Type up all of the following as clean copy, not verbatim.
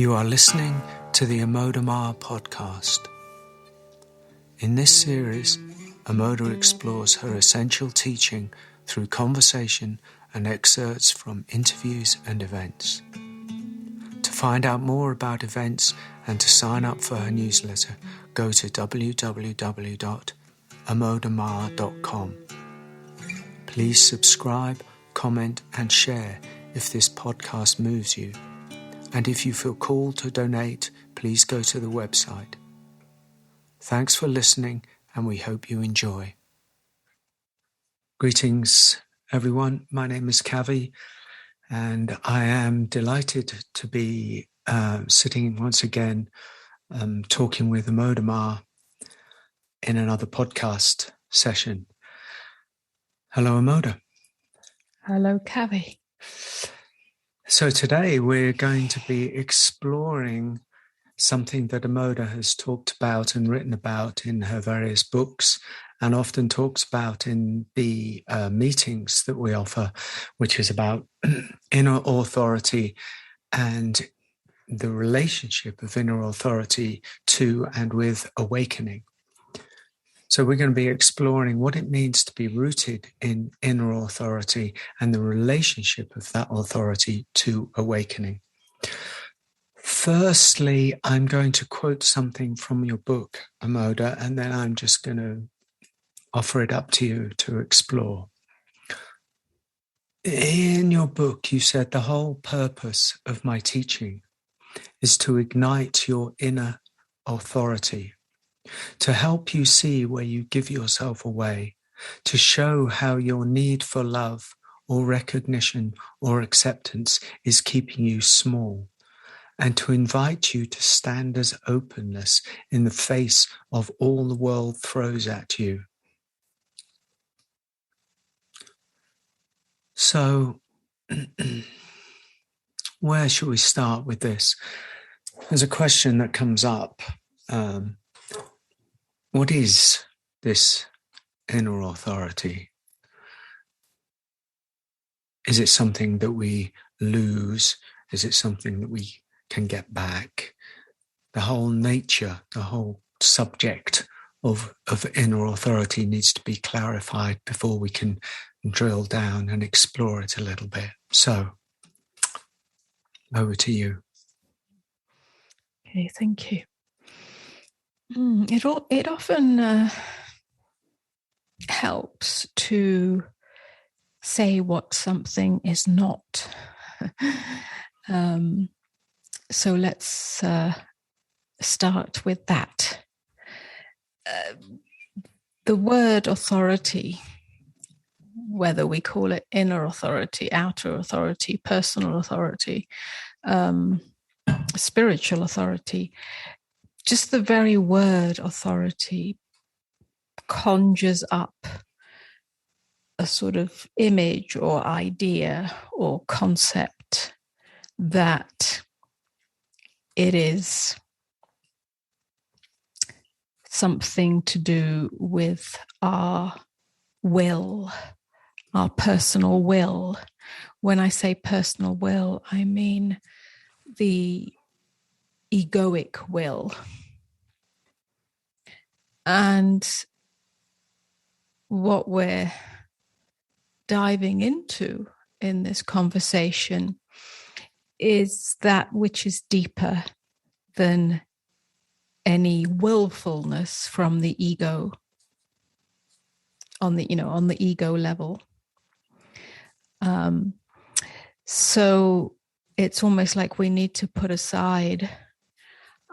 You are listening to the Amoda podcast. In this series, Amoda explores her essential teaching through conversation and excerpts from interviews and events. To find out more about events and to sign up for her newsletter, go to www.amodamar.com. Please subscribe, comment and share if this podcast moves you. And if you feel called to donate, please go to the website. Thanks for listening, and we hope you enjoy. Greetings, everyone. My name is Kavi, and I am delighted to be sitting once again talking with Amoda in another podcast session. Hello, Amoda. Hello, Kavi. So today we're going to be exploring something that Amoda has talked about and written about in her various books and often talks about in the meetings that we offer, which is about inner authority and the relationship of inner authority to and with awakening. So we're going to be exploring what it means to be rooted in inner authority and the relationship of that authority to awakening. Firstly, I'm going to quote something from your book, Amoda, and then I'm just going to offer it up to you to explore. In your book, you said the whole purpose of my teaching is to ignite your inner authority, to help you see where you give yourself away, to show how your need for love or recognition or acceptance is keeping you small, and to invite you to stand as openness in the face of all the world throws at you. So, where should we start with this? There's a question that comes up. What is this inner authority? Is it something that we lose? Is it something that we can get back? The whole nature, the whole subject of inner authority needs to be clarified before we can drill down and explore it a little bit. So, over to you. Okay, thank you. It often helps to say what something is not. So let's start with that. The word authority, whether we call it inner authority, outer authority, personal authority, spiritual authority, just the very word authority conjures up a sort of image or idea or concept that it is something to do with our will, our personal will. When I say personal will, I mean the egoic will. And what we're diving into in this conversation is that which is deeper than any willfulness from the ego on the ego level. So it's almost like we need to put aside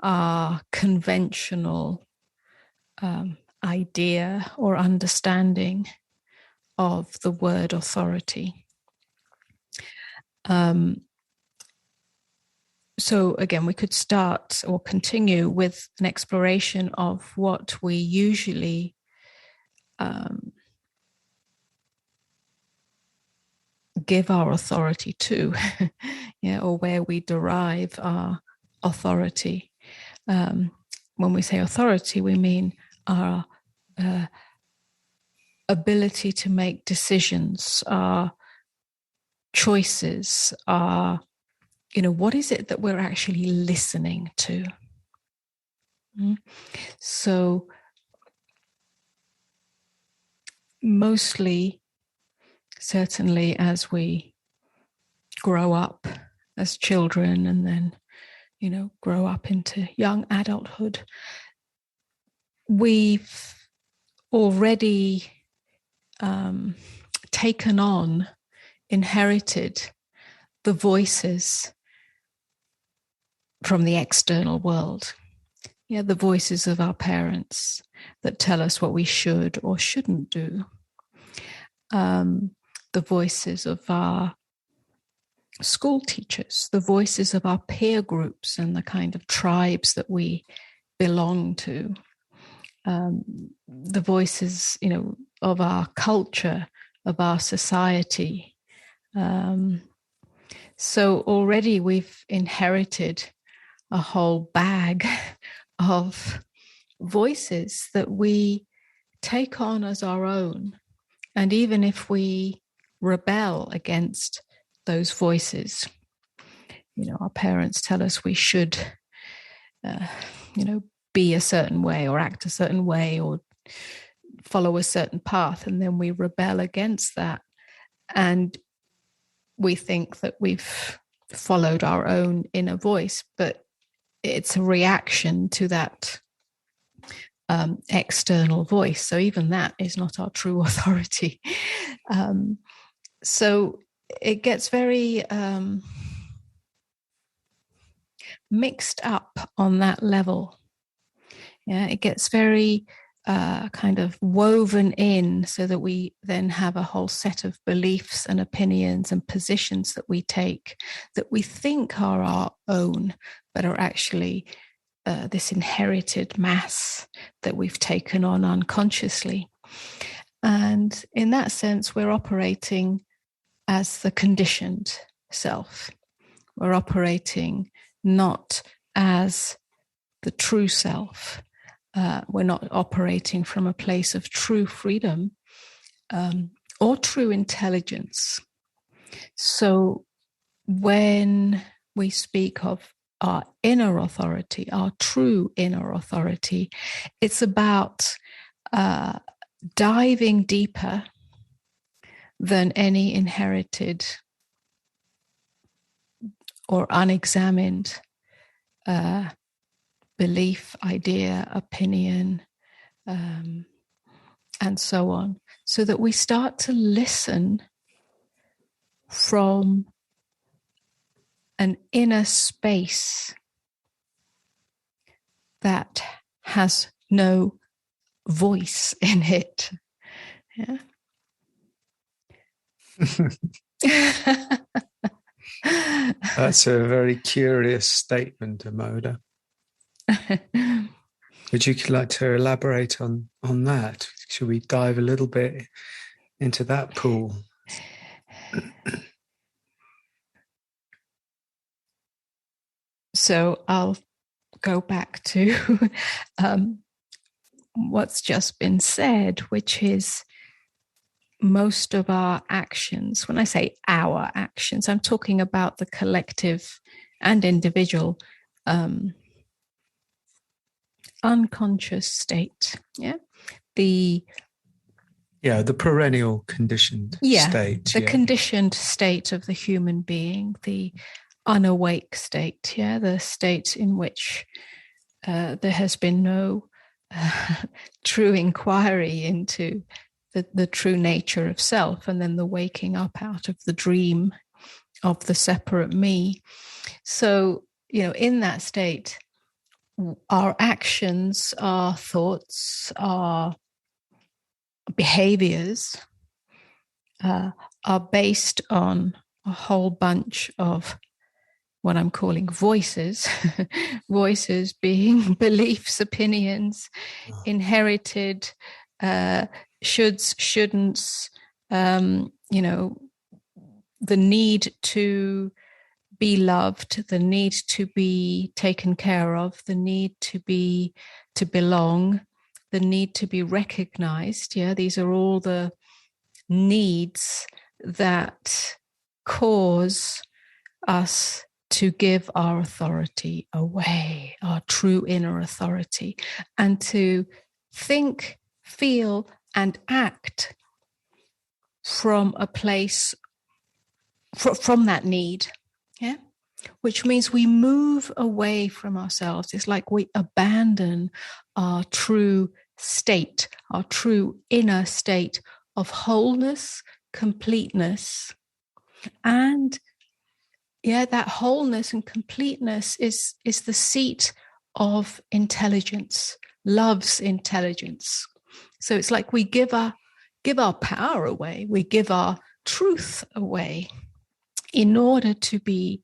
our conventional idea or understanding of the word authority. So again, we could start or continue with an exploration of what we usually give our authority to, or where we derive our authority. When we say authority, we mean our ability to make decisions, our choices, our what is it that we're actually listening to? So mostly, certainly as we grow up as children and then, grow up into young adulthood, we've already taken on, inherited the voices from the external world. Yeah, the voices of our parents that tell us what we should or shouldn't do. The voices of our school teachers, the voices of our peer groups and the kind of tribes that we belong to. The voices, of our culture, of our society. So already we've inherited a whole bag of voices that we take on as our own. And even if we rebel against those voices, our parents tell us we should, be a certain way or act a certain way or follow a certain path, and then we rebel against that. And we think that we've followed our own inner voice, but it's a reaction to that external voice. So even that is not our true authority. So it gets very mixed up on that level. Yeah, it gets very kind of woven in so that we then have a whole set of beliefs and opinions and positions that we take that we think are our own, but are actually this inherited mass that we've taken on unconsciously. And in that sense, we're operating as the conditioned self. We're operating not as the true self. We're not operating from a place of true freedom or true intelligence. So when we speak of our inner authority, our true inner authority, it's about diving deeper than any inherited or unexamined belief, idea, opinion, and so on, so that we start to listen from an inner space that has no voice in it. Yeah. That's a very curious statement, Amoda. Would you like to elaborate on that? Should we dive a little bit into that pool? So I'll go back to what's just been said, which is most of our actions. When I say our actions, I'm talking about the collective and individual unconscious state. Yeah. The perennial conditioned state. The conditioned state of the human being, the unawake state, the state in which there has been no true inquiry into the true nature of self, and then the waking up out of the dream of the separate me. So, in that state, our actions, our thoughts, our behaviors are based on a whole bunch of what I'm calling voices, voices being beliefs, opinions, inherited, shoulds, shouldn'ts, the need to be loved, the need to be taken care of, the need to belong, the need to be recognized. Yeah, these are all the needs that cause us to give our authority away, our true inner authority, and to think, feel, and act from a place, from that need, yeah? Which means we move away from ourselves. It's like we abandon our true state, our true inner state of wholeness, completeness. And yeah, that wholeness and completeness is the seat of intelligence, love's intelligence. So it's like we give our power away, we give our truth away in order to be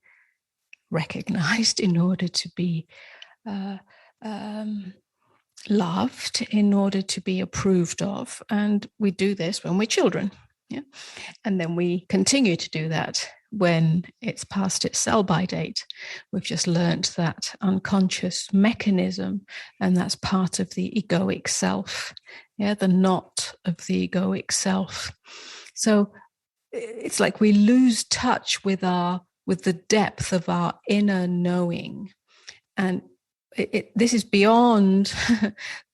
recognized, in order to be loved, in order to be approved of. And we do this when we're children. Yeah. And then we continue to do that when it's past its sell-by date. We've just learned that unconscious mechanism, and that's part of the egoic self, yeah, the knot of the egoic self. So it's like we lose touch with the depth of our inner knowing. And this is beyond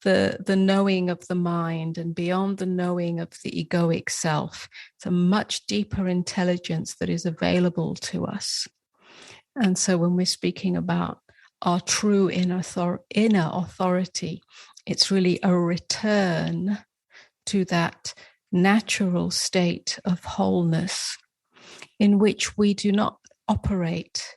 the knowing of the mind and beyond the knowing of the egoic self. It's a much deeper intelligence that is available to us. And so when we're speaking about our true inner authority, it's really a return to that natural state of wholeness in which we do not operate,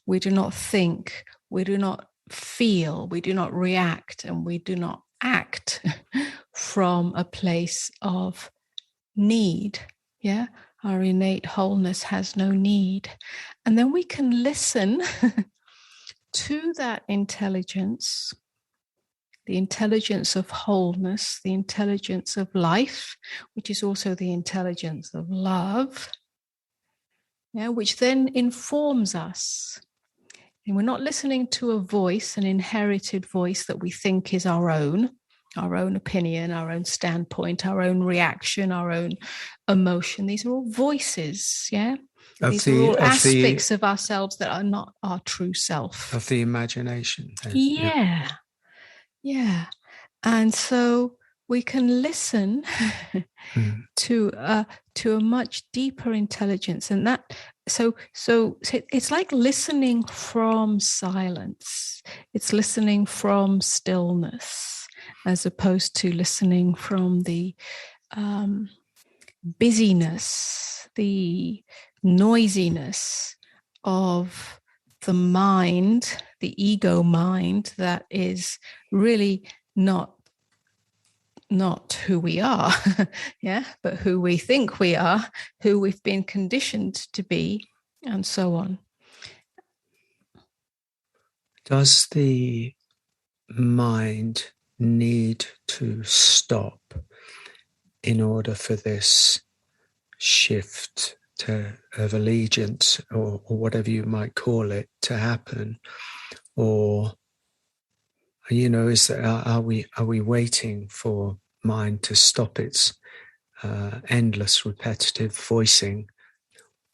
we do not think, we do not feel, we do not react, and we do not act from a place of need. Yeah, our innate wholeness has no need. And then we can listen to that intelligence, the intelligence of wholeness, the intelligence of life, which is also the intelligence of love, yeah, which then informs us. And we're not listening to a voice, an inherited voice that we think is our own opinion, our own standpoint, our own reaction, our own emotion. These are all voices, yeah? These are all aspects of ourselves that are not our true self. Of the imagination. Yeah. And so we can listen to a much deeper intelligence, and that so it's like listening from silence. It's listening from stillness, as opposed to listening from the busyness, the noisiness of the mind, the ego mind, that is really not who we are, yeah, but who we think we are, who we've been conditioned to be, and so on. Does the mind need to stop in order for this shift of allegiance, or whatever you might call it, to happen? Or, are we waiting for mind to stop its endless repetitive voicing?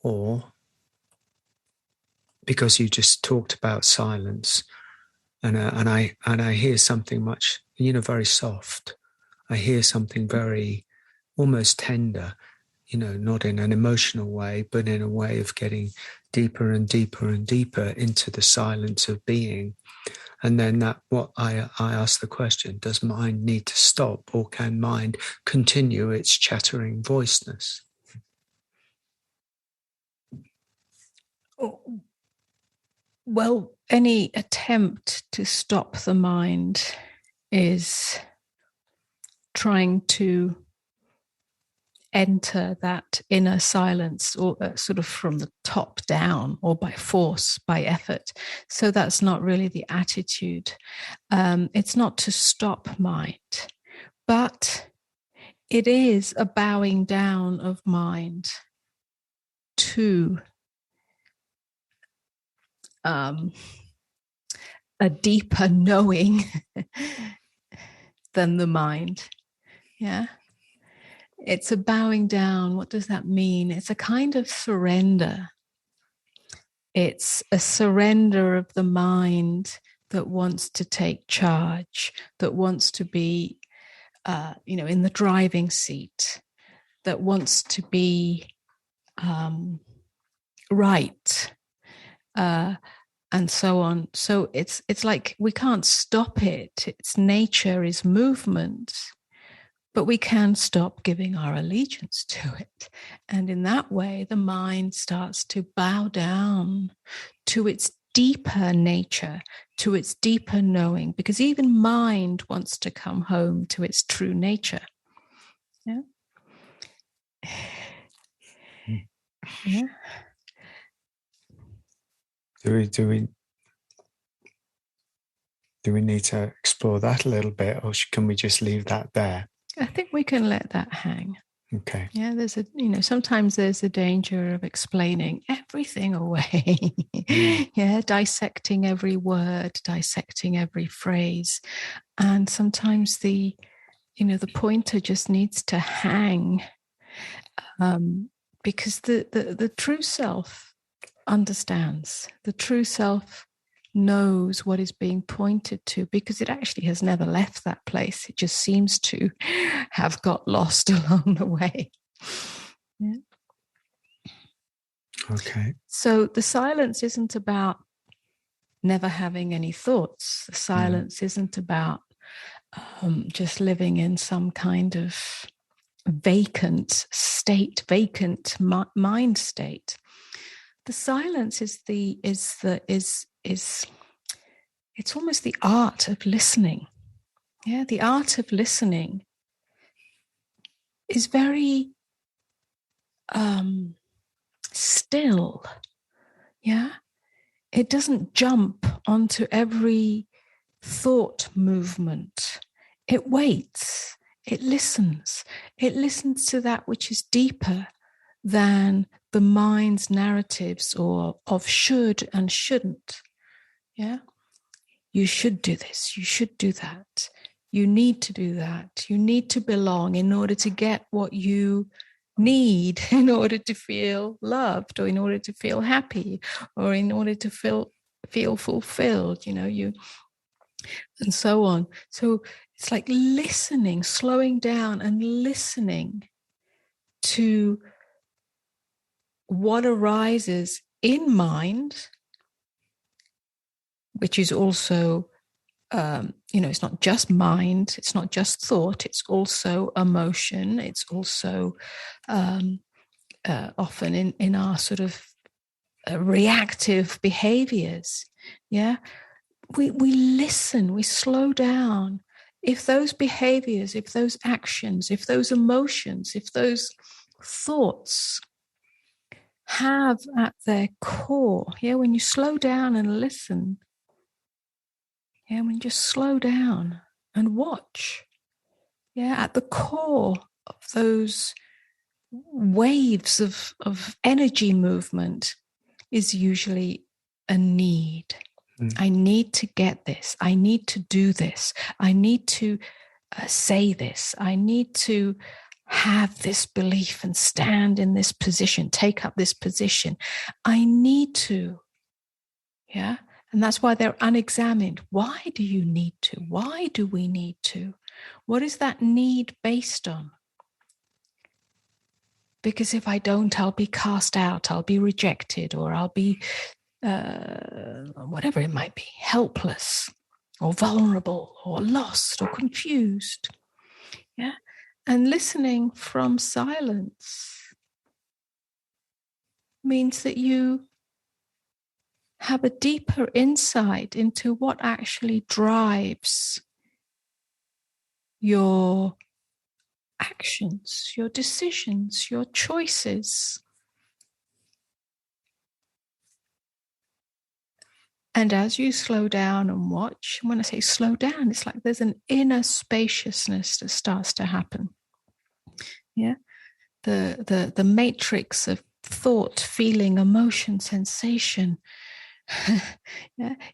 Or, because you just talked about silence, and I hear something much, very soft. I hear something very almost tender, not in an emotional way, but in a way of getting deeper and deeper and deeper into the silence of being. And then I ask the question, does mind need to stop, or can mind continue its chattering voiceness? Well, any attempt to stop the mind is trying to enter that inner silence, or sort of from the top down, or by force, by effort. So that's not really the attitude. It's not to stop mind, but it is a bowing down of mind to a deeper knowing than the mind. Yeah. It's a bowing down. What does that mean? It's a kind of surrender. It's a surrender of the mind that wants to take charge, that wants to be, in the driving seat, that wants to be right, and so on. So it's like we can't stop it. Its nature is movement, but we can stop giving our allegiance to it. And in that way, the mind starts to bow down to its deeper nature, to its deeper knowing, because even mind wants to come home to its true nature. Yeah. Yeah. Do we need to explore that a little bit, or can we just leave that there? I think we can let that hang. Okay. Yeah, sometimes there's a danger of explaining everything away. Yeah, dissecting every word, dissecting every phrase. And sometimes the pointer just needs to hang, because the true self understands. The true self knows what is being pointed to, because it actually has never left that place. It just seems to have got lost along the way. Yeah. Okay. So the silence isn't about never having any thoughts. The silence isn't about just living in some kind of vacant state, vacant mind state. The silence is it's almost the art of listening. Yeah, the art of listening is very still. Yeah, it doesn't jump onto every thought movement. It waits. It listens. It listens to that which is deeper than the mind's narratives or of should and shouldn't. Yeah. You should do this. You should do that. You need to do that. You need to belong in order to get what you need, in order to feel loved, or in order to feel happy, or in order to feel fulfilled, and so on. So it's like listening, slowing down and listening to what arises in mind, which is also, it's not just mind, it's not just thought, it's also emotion, it's also often in our sort of reactive behaviors. Yeah, we listen, we slow down. If those behaviors, if those actions, if those emotions, if those thoughts have at their core, when you slow down and listen, when you just slow down and watch, at the core of those waves of energy movement is usually a need. I need to get this. I need to do this. I need to say this. I need to have this belief and stand in this position, take up this position. I need to. Yeah. And that's why they're unexamined. Why do you need to? Why do we need to? What is that need based on? Because if I don't, I'll be cast out, I'll be rejected, or I'll be whatever it might be, helpless or vulnerable or lost or confused. Yeah. And listening from silence means that you have a deeper insight into what actually drives your actions, your decisions, your choices. And as you slow down and watch, when I say slow down, it's like there's an inner spaciousness that starts to happen. Yeah. The matrix of thought, feeling, emotion, sensation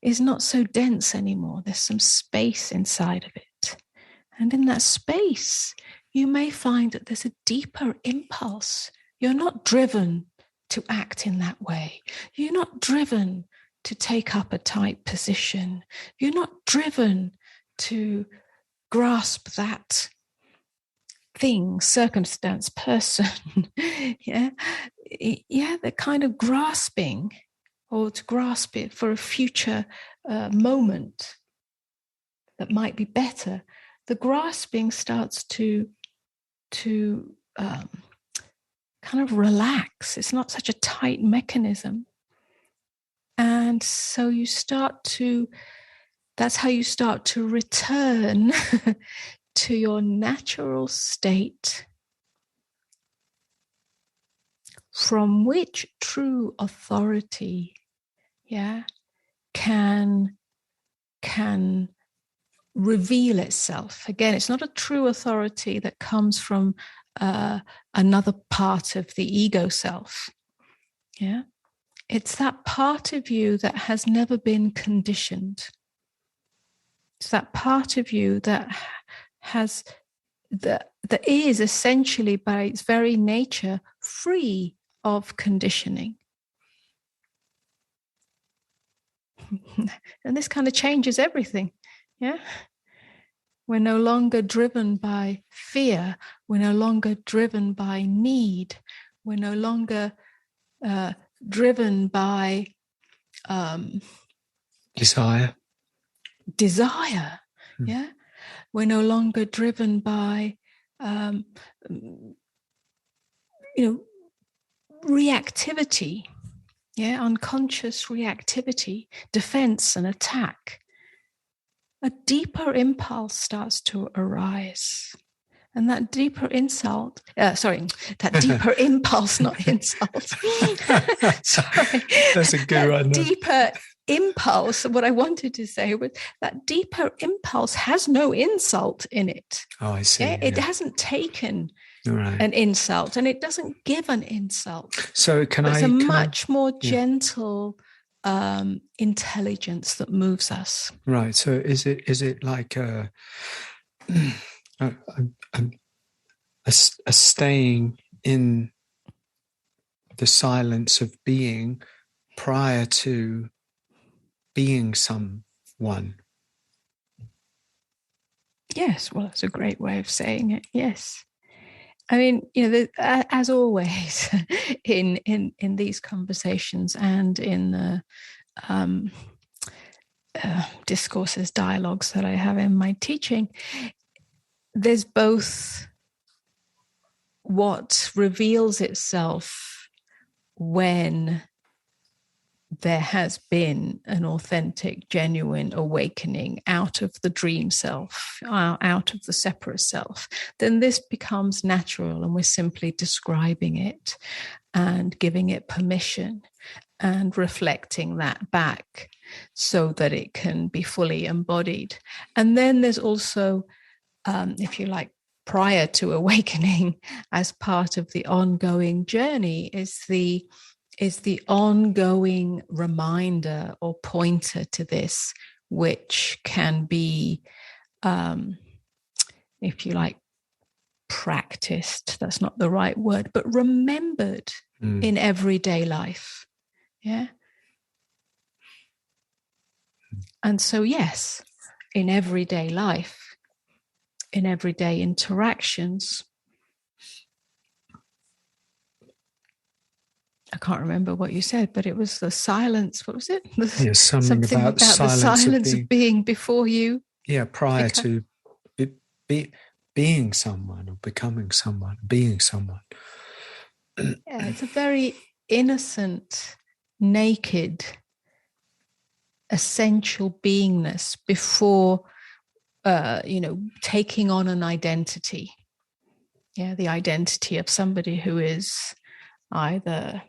is not so dense anymore. There's some space inside of it. And in that space, you may find that there's a deeper impulse. You're not driven to act in that way. You're not driven to take up a tight position. You're not driven to grasp that thing, circumstance, person. The kind of grasping, or to grasp it for a future moment that might be better. The grasping starts to kind of relax. It's not such a tight mechanism. And so that's how you start to return to your natural state, from which true authority, can reveal itself. Again, it's not a true authority that comes from another part of the ego self. It's that part of you that has never been conditioned. It's that part of you that is essentially, by its very nature, free of conditioning. And this kind of changes everything. We're no longer driven by fear. We're no longer driven by need. We're no longer driven by desire. We're no longer driven by reactivity, unconscious reactivity, defense and attack. A deeper impulse starts to arise. And that deeper deeper impulse, not insult. Sorry. That's a good one. Deeper impulse, what I wanted to say was that deeper impulse has no insult in it. Oh, I see. It hasn't taken an insult, and it doesn't give an insult. So it's a much more gentle intelligence that moves us. Right. So is it like a staying in the silence of being prior to being someone? Yes, well, that's a great way of saying it. Yes. I mean, as always in these conversations and in the discourses, dialogues that I have in my teaching, there's both what reveals itself when there has been an authentic, genuine awakening out of the dream self, out of the separate self. Then this becomes natural, and we're simply describing it and giving it permission and reflecting that back so that it can be fully embodied. And then there's also, if you like, prior to awakening, as part of the ongoing journey, is the ongoing reminder or pointer to this, which can be, if you like, practiced. That's not the right word, but remembered in everyday life. And so, yes, in everyday life, in everyday interactions, I can't remember what you said, but it was the silence. What was it? Something about the silence of being before you. Yeah, prior to being someone or becoming someone, being someone. It's a very innocent, naked, essential beingness before, taking on an identity. The identity of somebody who is either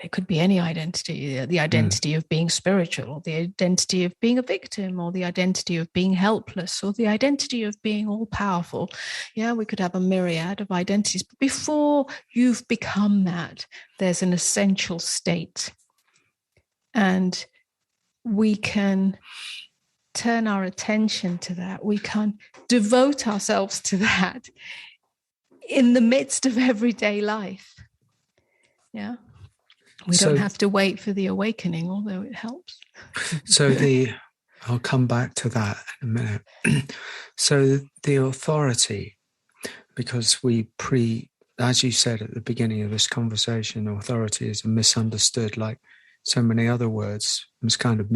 it could be any identity, the identity of being spiritual, or the identity of being a victim, or the identity of being helpless, or the identity of being all-powerful. We could have a myriad of identities. But before you've become that, there's an essential state. And we can turn our attention to that. We can devote ourselves to that in the midst of everyday life. Yeah. We don't have to wait for the awakening, although it helps. So I'll come back to that in a minute. So the authority, because as you said at the beginning of this conversation, authority is misunderstood, like so many other words. It's kind of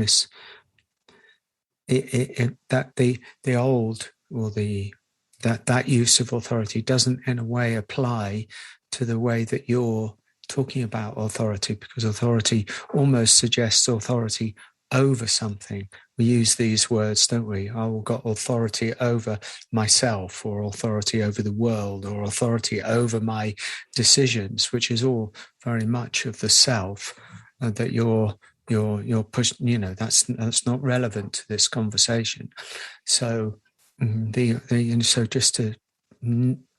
that the old or that use of authority doesn't in a way apply to the way that you're talking about authority, because authority almost suggests authority over something. We use these words, don't we? I've got authority over myself, or authority over the world, or authority over my decisions, which is all very much of the self that you're push. That's not relevant to this conversation. So so just to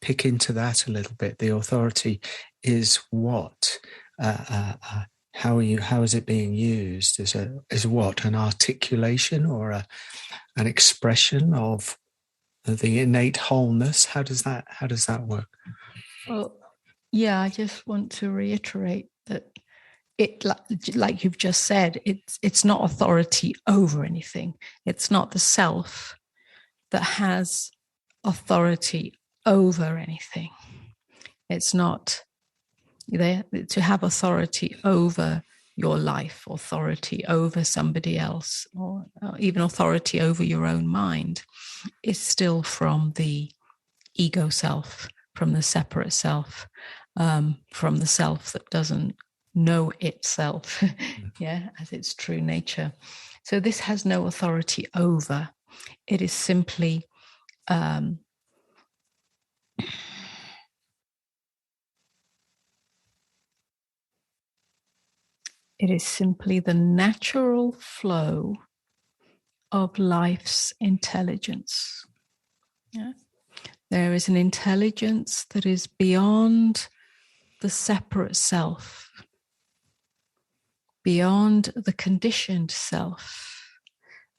pick into that a little bit, the authority is what? How is it being used? Is what, an articulation or an expression of the innate wholeness? How does that work? Well, yeah, I just want to reiterate that it, like you've just said, it's not authority over anything. It's not the self that has authority over anything. It's not there to have authority over your life, authority over somebody else, or even authority over your own mind. Is still from the ego self, from the separate self, from the self that doesn't know itself, as its true nature. So this has no authority over. It is simply the natural flow of life's intelligence. Yeah? There is an intelligence that is beyond the separate self, beyond the conditioned self,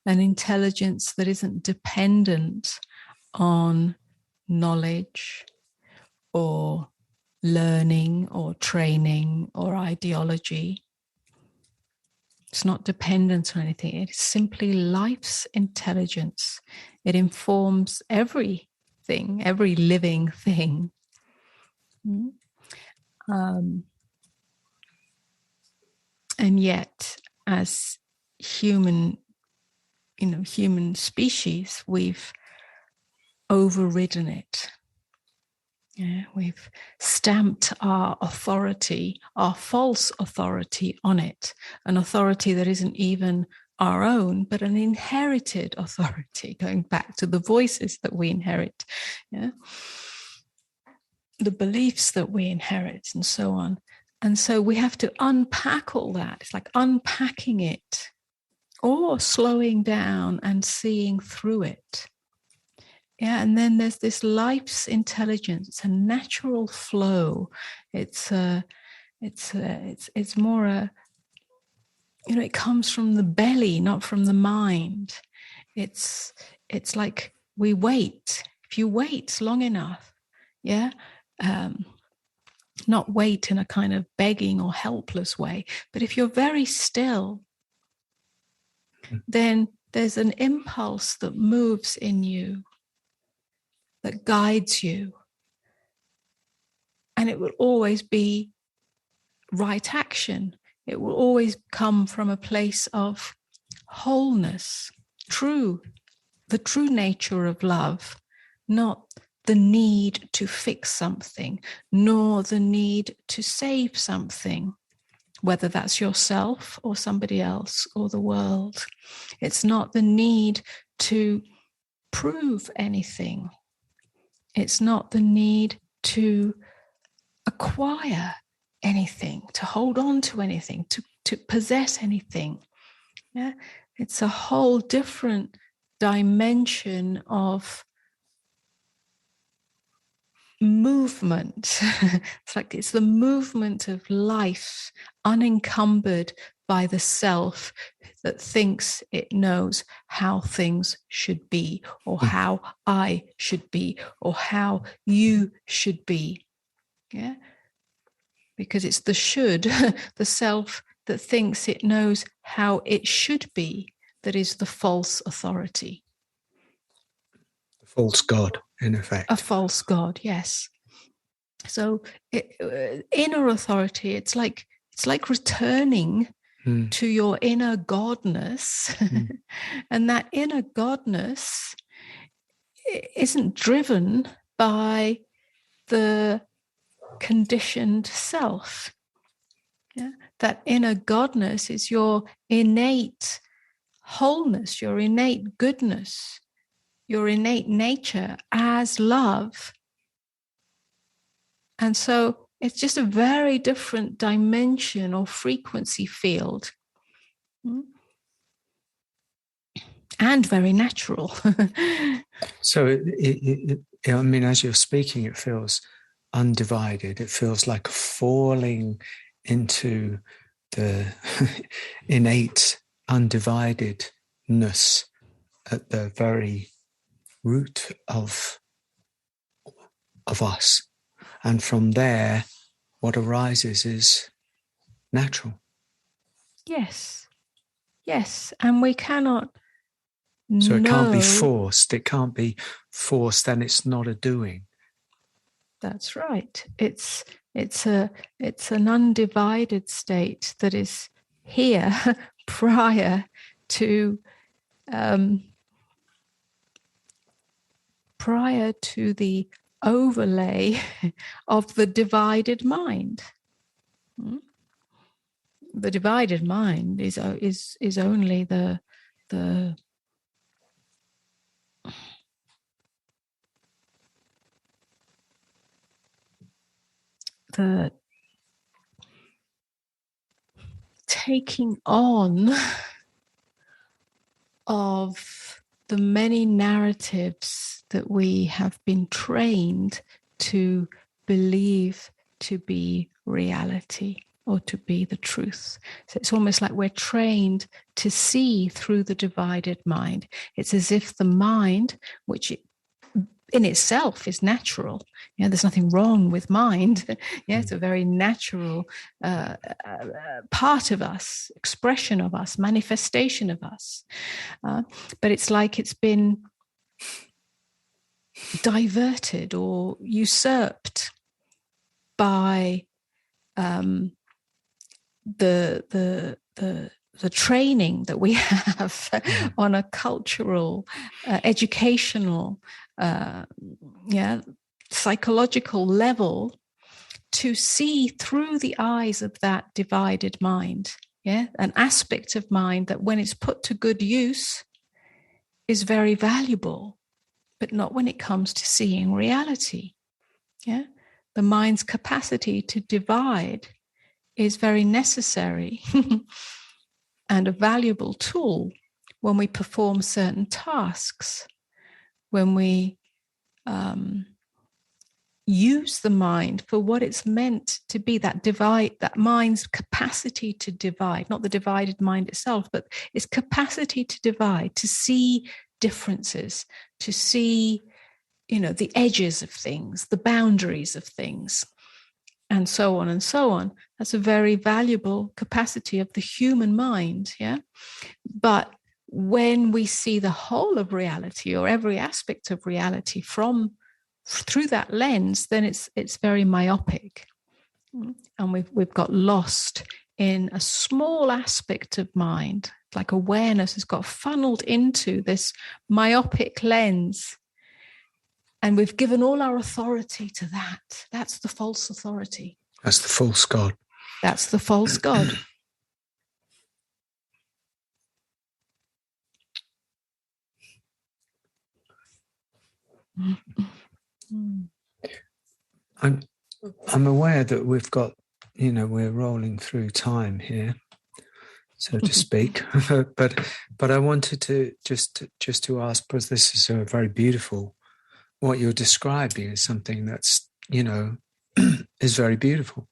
an intelligence that isn't dependent on knowledge or learning or training or ideology. It's not dependent on anything. It is simply life's intelligence. It informs everything, every living thing. And yet, as human species, we've overridden it. Yeah, we've stamped our authority, our false authority on it, an authority that isn't even our own, but an inherited authority, going back to the voices that we inherit, the beliefs that we inherit, and so on. And so we have to unpack all that. It's like unpacking it or slowing down and seeing through it. Yeah, and then there's this life's intelligence. It's a natural flow. It's more it comes from the belly, not from the mind. It's like we wait. If you wait long enough, not wait in a kind of begging or helpless way, but if you're very still, then there's an impulse that moves in you, that guides you. And it will always be right action. It will always come from a place of wholeness, the true nature of love, not the need to fix something, nor the need to save something, whether that's yourself or somebody else or the world. It's not the need to prove anything. It's not the need to acquire anything, to hold on to anything, to possess anything. Yeah, it's a whole different dimension of movement. It's the movement of life, unencumbered by the self that thinks it knows how things should be, or how I should be, or how you should be. Yeah? Because it's the should, the self that thinks it knows how it should be, that is the false authority. The false God, in effect. A false God, yes. So inner authority, it's like returning to your inner godness. And that inner godness isn't driven by the conditioned self. Yeah? That inner godness is your innate wholeness, your innate goodness, your innate nature as love. And so it's just a very different dimension or frequency field. And very natural. So, I mean, as you're speaking, it feels undivided. It feels like falling into the innate undividedness at the very root of us. And from there, what arises is natural. Yes. Yes. And we cannot So it can't be forced. It can't be forced, and it's not a doing. That's right. It's an undivided state that is here prior to the overlay of the divided mind. The divided mind is only the taking on of the many narratives that we have been trained to believe to be reality or to be the truth. So it's almost like we're trained to see through the divided mind. It's as if the mind, which in itself is natural. There's nothing wrong with mind. It's a very natural part of us, expression of us, manifestation of us. But it's like it's been diverted or usurped by the training that we have on a cultural, educational, psychological level to see through the eyes of that divided mind. An aspect of mind that when it's put to good use is very valuable, but not when it comes to seeing reality. The mind's capacity to divide is very necessary and a valuable tool when we perform certain tasks, when we use the mind for what it's meant to be, that mind's capacity to divide, not the divided mind itself, but its capacity to divide, to see differences, to see, the edges of things, the boundaries of things, and so on and so on. That's a very valuable capacity of the human mind, But when we see the whole of reality or every aspect of reality through that lens, then it's very myopic, and we've got lost in a small aspect of mind, like awareness has got funneled into this myopic lens, and we've given all our authority to that. That's the false authority. That's the false God. That's the false God. I'm aware that we've got, we're rolling through time here, so to speak. but I wanted to just to ask, because this is a very beautiful. What you're describing is something that's, is very beautiful.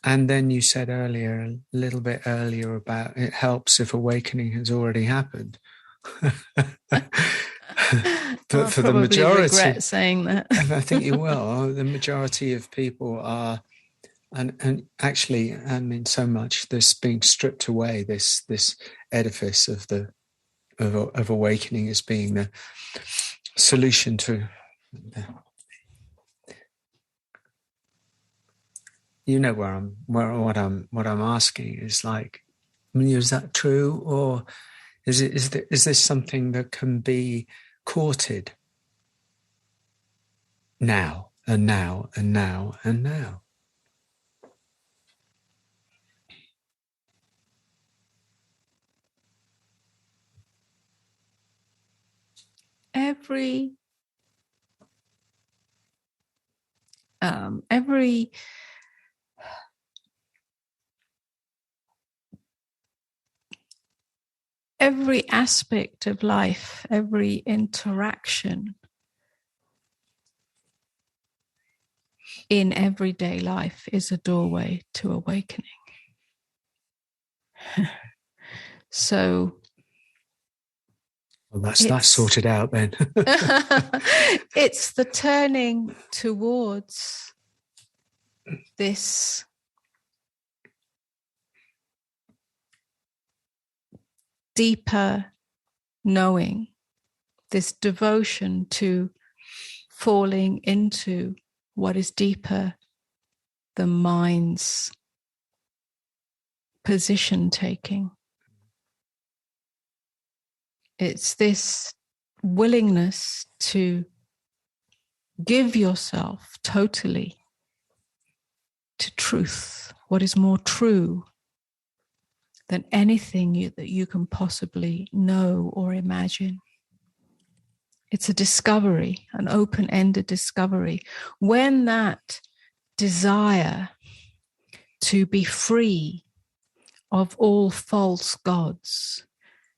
And then you said earlier, a little bit earlier, about it helps if awakening has already happened. But for the majority, regret saying that. I think you will. The majority of people are, and actually, I mean, so much this being stripped away, this edifice of of awakening as being the solution to. You know what I'm asking is like, I mean, is that true, or is this something that can be courted now and now and now and now? Every aspect of life, every interaction in everyday life is a doorway to awakening. So well, that's sorted out then. It's the turning towards this deeper knowing, this devotion to falling into what is deeper than mind's position taking. It's this willingness to give yourself totally to truth, what is more true than anything that you can possibly know or imagine. It's a discovery, an open-ended discovery. When that desire to be free of all false gods,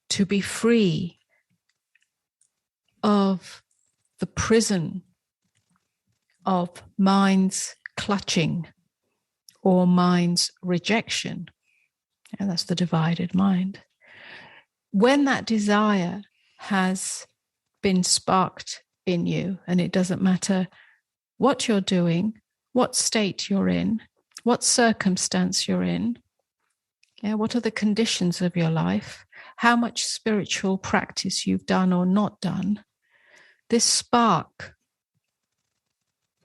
to be free of the prison of mind's clutching or mind's rejection, and that's the divided mind. When that desire has been sparked in you, and it doesn't matter what you're doing, what state you're in, what circumstance you're in, what are the conditions of your life, how much spiritual practice you've done or not done, this spark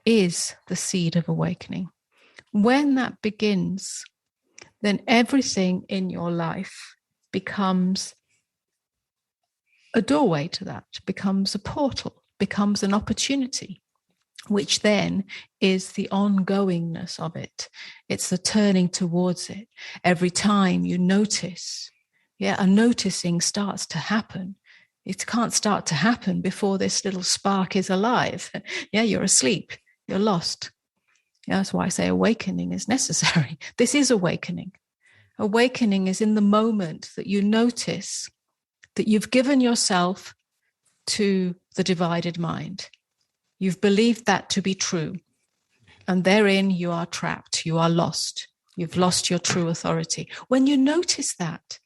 is the seed of awakening. When that begins, then everything in your life becomes a doorway to that, becomes a portal, becomes an opportunity, which then is the ongoingness of it. It's the turning towards it. Every time you notice, a noticing starts to happen. It can't start to happen before this little spark is alive. You're asleep, you're lost. That's why I say awakening is necessary. This is awakening. Awakening is in the moment that you notice that you've given yourself to the divided mind. You've believed that to be true. And therein you are trapped. You are lost. You've lost your true authority. When you notice that,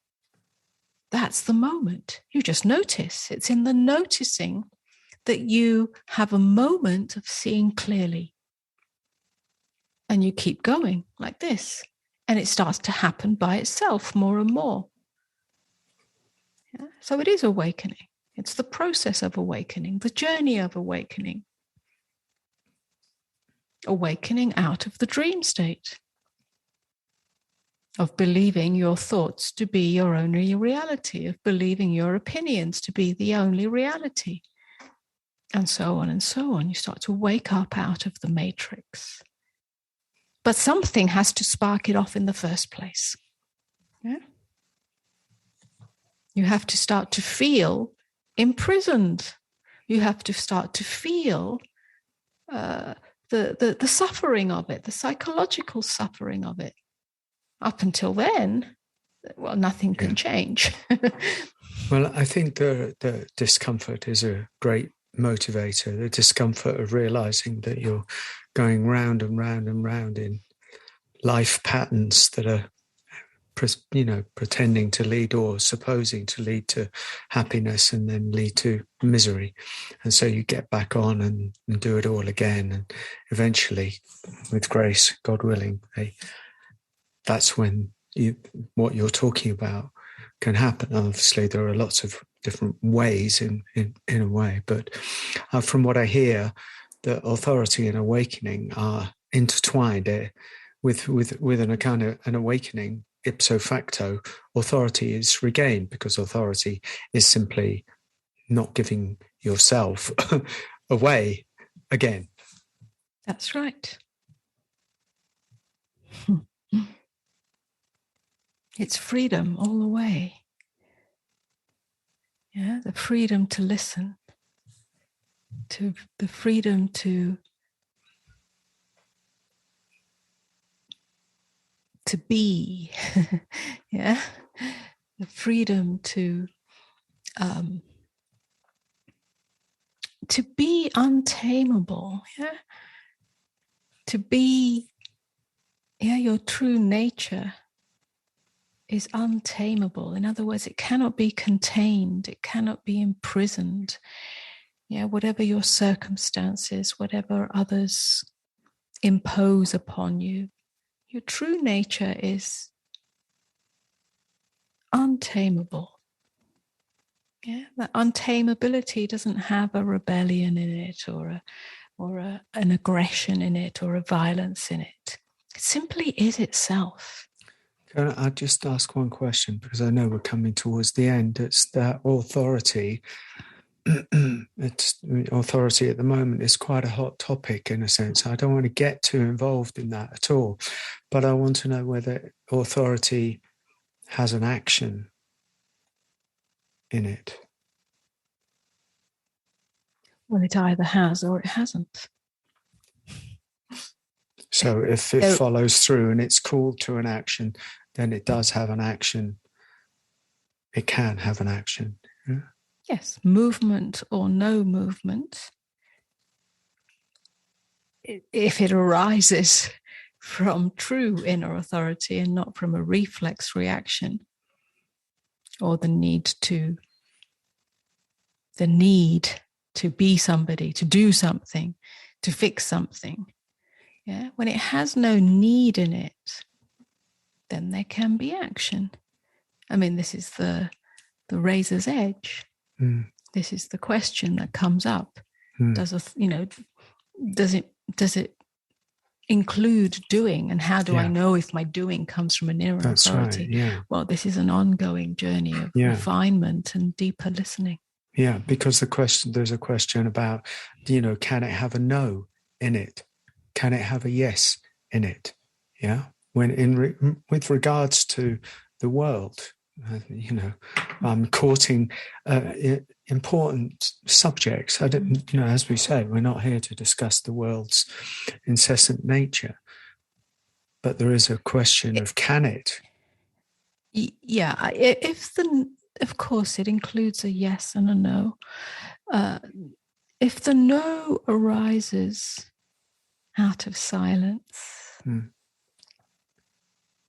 that's the moment. You just notice. It's in the noticing that you have a moment of seeing clearly. And you keep going like this. And it starts to happen by itself more and more. So it is awakening. It's the process of awakening, the journey of awakening. Awakening out of the dream state of believing your thoughts to be your only reality, of believing your opinions to be the only reality, and so on and so on. You start to wake up out of the matrix. But something has to spark it off in the first place. You have to start to feel imprisoned. You have to start to feel the suffering of it, the psychological suffering of it. Up until then, well, nothing can change. Well, I think the discomfort is a great motivator, the discomfort of realizing that you're going round and round and round in life patterns that are, pretending to lead or supposing to lead to happiness and then lead to misery. And so you get back on and do it all again. And eventually, with grace, God willing, that's when what you're talking about can happen. Obviously, there are lots of different ways in a way, but from what I hear, the authority and awakening are intertwined. With an kind of an awakening, ipso facto, authority is regained, because authority is simply not giving yourself away again. That's right. It's freedom all the way. Yeah, the freedom to listen, to the freedom to be, yeah, the freedom to be untamable, yeah, to be, yeah, your true nature is untamable. In other words, it cannot be contained, it cannot be imprisoned. Yeah, whatever your circumstances, whatever others impose upon you, your true nature is untamable. Yeah, that untamability doesn't have a rebellion in it, or an aggression in it, or a violence in it. It simply is itself. Can I just ask one question, because I know we're coming towards the end? It's that authority. Authority at the moment is quite a hot topic, in a sense. I don't want to get too involved in that at all, but I want to know whether authority has an action in it. Well, it either has or it hasn't. So if it follows through and it's called to an action, then it does have an action. It can have an action. Yeah? Yes, movement or no movement, if it arises from true inner authority and not from a reflex reaction, or the need to be somebody, to do something, to fix something. Yeah, when it has no need in it, then there can be action. I mean, this is the razor's edge. Mm. This is the question that comes up. Does it include doing? And how do I know if my doing comes from an inner authority? Right, yeah. Well, this is an ongoing journey of refinement and deeper listening. Yeah, because there's a question about, can it have a no in it? Can it have a yes in it? Yeah. When with regards to the world, I'm courting important subjects. I don't, as we say, we're not here to discuss the world's incessant nature, but there is a question of can it? Yeah, of course, it includes a yes and a no. If the no arises out of silence,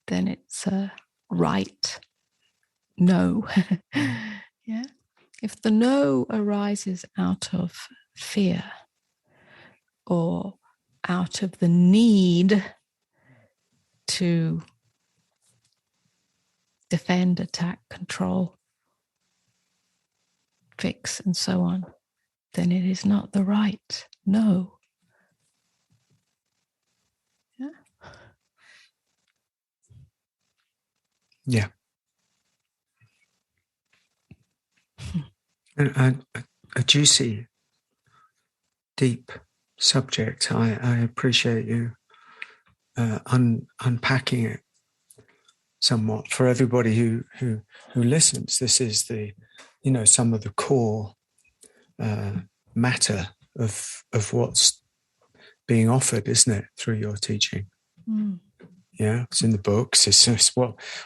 then it's a right no. Yeah. If the no arises out of fear or out of the need to defend, attack, control, fix, and so on, then it is not the right no. Yeah. Yeah. And a juicy, deep subject. I appreciate you unpacking it somewhat for everybody who listens. This is the, some of the core matter of what's being offered, isn't it, through your teaching? Mm. Yeah, it's in the books. It's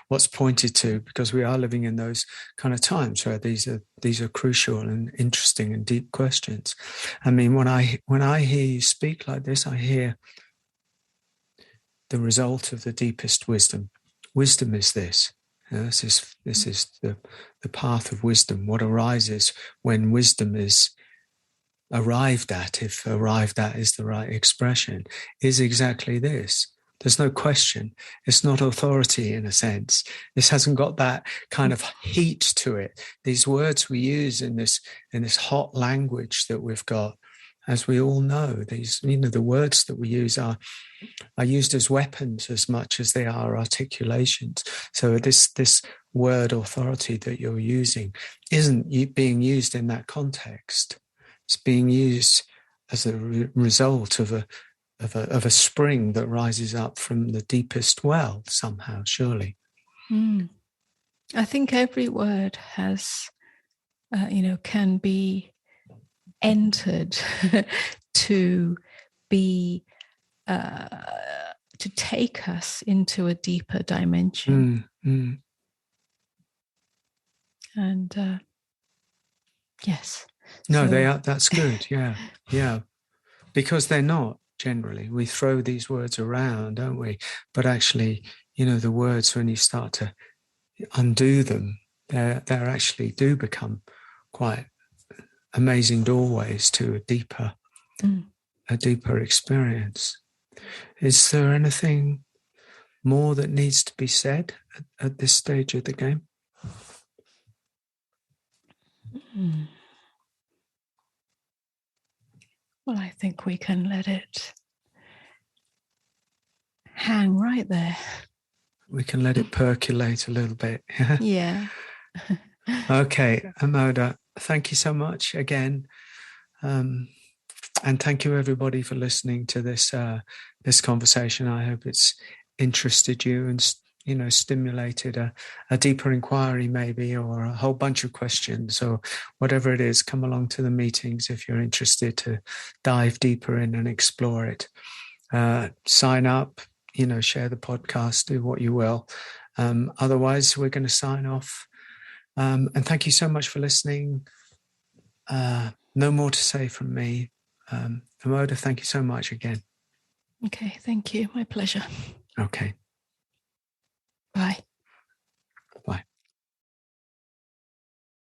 what's pointed to, because we are living in those kind of times where these are crucial and interesting and deep questions. I mean, when I hear you speak like this, I hear the result of the deepest wisdom. Wisdom is this. This is the path of wisdom. What arises when wisdom is arrived at, if arrived at is the right expression, is exactly this. There's no question. It's not authority in a sense. This hasn't got that kind of heat to it. These words we use in this hot language that we've got, as we all know, the words that we use are used as weapons as much as they are articulations. So this word authority that you're using isn't being used in that context. It's being used as a result of a spring that rises up from the deepest well somehow, surely. I think every word has, can be entered to be to take us into a deeper dimension. And yes. No, they are. That's good. Yeah. Because they're not generally. We throw these words around, don't we? But actually, the words, when you start to undo them, they actually do become quite amazing doorways to a deeper experience. Is there anything more that needs to be said at this stage of the game? Well, I think we can let it hang right there. We can let it percolate a little bit. Yeah. Okay, Amoda, thank you so much again. And thank you everybody for listening to this conversation. I hope it's interested you and stimulated a deeper inquiry maybe, or a whole bunch of questions, or whatever it is. Come along to the meetings if you're interested to dive deeper in and explore it. Sign up, share the podcast, do what you will. Otherwise, we're going to sign off. And thank you so much for listening. No more to say from me. Amoda, thank you so much again. Okay, thank you. My pleasure. Okay. Bye.